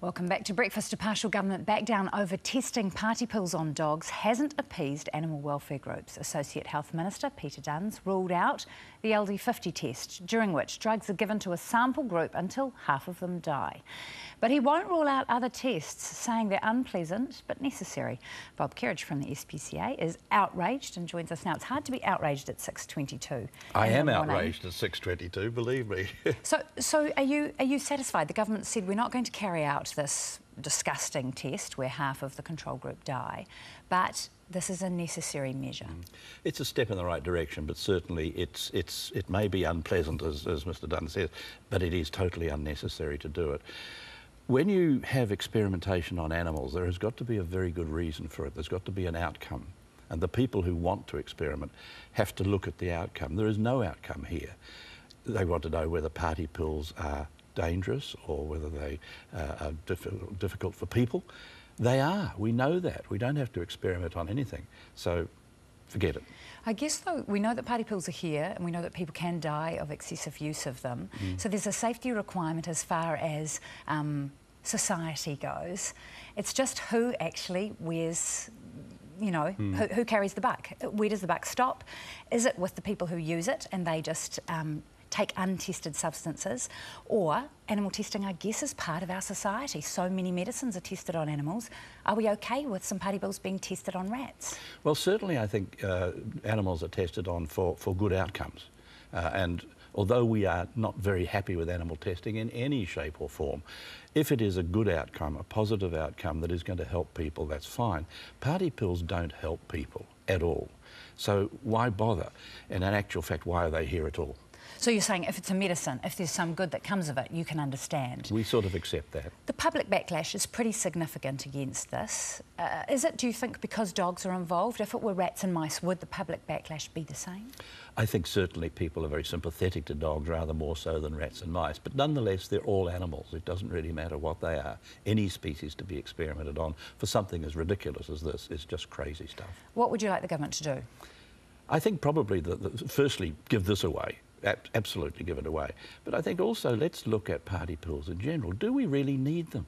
Welcome back to Breakfast. A partial government backdown over testing party pills on dogs hasn't appeased animal welfare groups. Associate Health Minister Peter Dunns ruled out the LD50 test, during which drugs are given to a sample group until half of them die. But he won't rule out other tests, saying they're unpleasant but necessary. Bob Kerridge from the SPCA is outraged and joins us now. It's hard to be outraged at 6:22. I am outraged at 6:22, believe me. So are you satisfied? The government said we're not going to carry out this disgusting test where half of the control group die, but this is a necessary measure. It's a step in the right direction, but certainly it may be unpleasant, as Mr Dunn says, but it is totally unnecessary to do it. When you have experimentation on animals, there has got to be a very good reason for it. There's got to be an outcome. And the people who want to experiment have to look at the outcome. There is no outcome here. They want to know whether party pills are dangerous or whether they are difficult for people. They are. We know that. We don't have to experiment on anything. So forget it. I guess, though, we know that party pills are here and we know that people can die of excessive use of them. So there's a safety requirement as far as society goes. It's just who actually wears, you know, who carries the buck. Where does the buck stop? Is it with the people who use it and they just take untested substances, or animal testing, I guess, is part of our society. So many medicines are tested on animals. Are we okay with some party pills being tested on rats? Well, certainly I think animals are tested on for good outcomes. And although we are not very happy with animal testing in any shape or form, if it is a good outcome, a positive outcome that is going to help people, that's fine. Party pills don't help people at all. So why bother? And in actual fact, why are they here at all? So you're saying if it's a medicine, if there's some good that comes of it, you can understand? We sort of accept that. The public backlash is pretty significant against this. Is it, do you think, because dogs are involved? If it were rats and mice, would the public backlash be the same? I think certainly people are very sympathetic to dogs, rather more so than rats and mice. But nonetheless, they're all animals. It doesn't really matter what they are. Any species to be experimented on for something as ridiculous as this is just crazy stuff. What would you like the government to do? I think probably, firstly, give this away. Absolutely give it away. But I think also let's look at party pills in general. Do we really need them?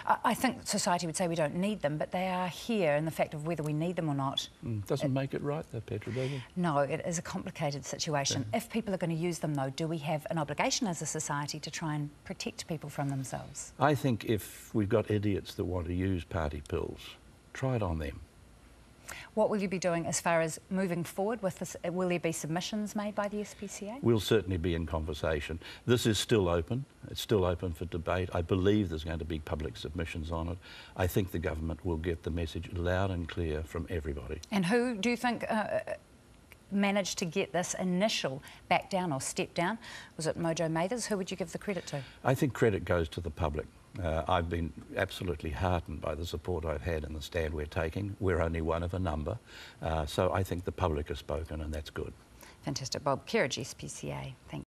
I think society would say we don't need them, but they are here, and the fact of whether we need them or not... Doesn't make it right though, Petra, does it? No, it is a complicated situation. Yeah. If people are going to use them though, do we have an obligation as a society to try and protect people from themselves? I think if we've got idiots that want to use party pills, try it on them. What will you be doing as far as moving forward with this? Will there be submissions made by the SPCA? We'll certainly be in conversation. This is still open. It's still open for debate. I believe there's going to be public submissions on it. I think the government will get the message loud and clear from everybody. And who do you think managed to get this initial back down or step down? Was it Mojo Mathers? Who would you give the credit to? I think credit goes to the public. I've been absolutely heartened by the support I've had and the stand we're taking. We're only one of a number. So I think the public has spoken, and that's good. Fantastic. Bob Kerridge, SPCA. Thank you.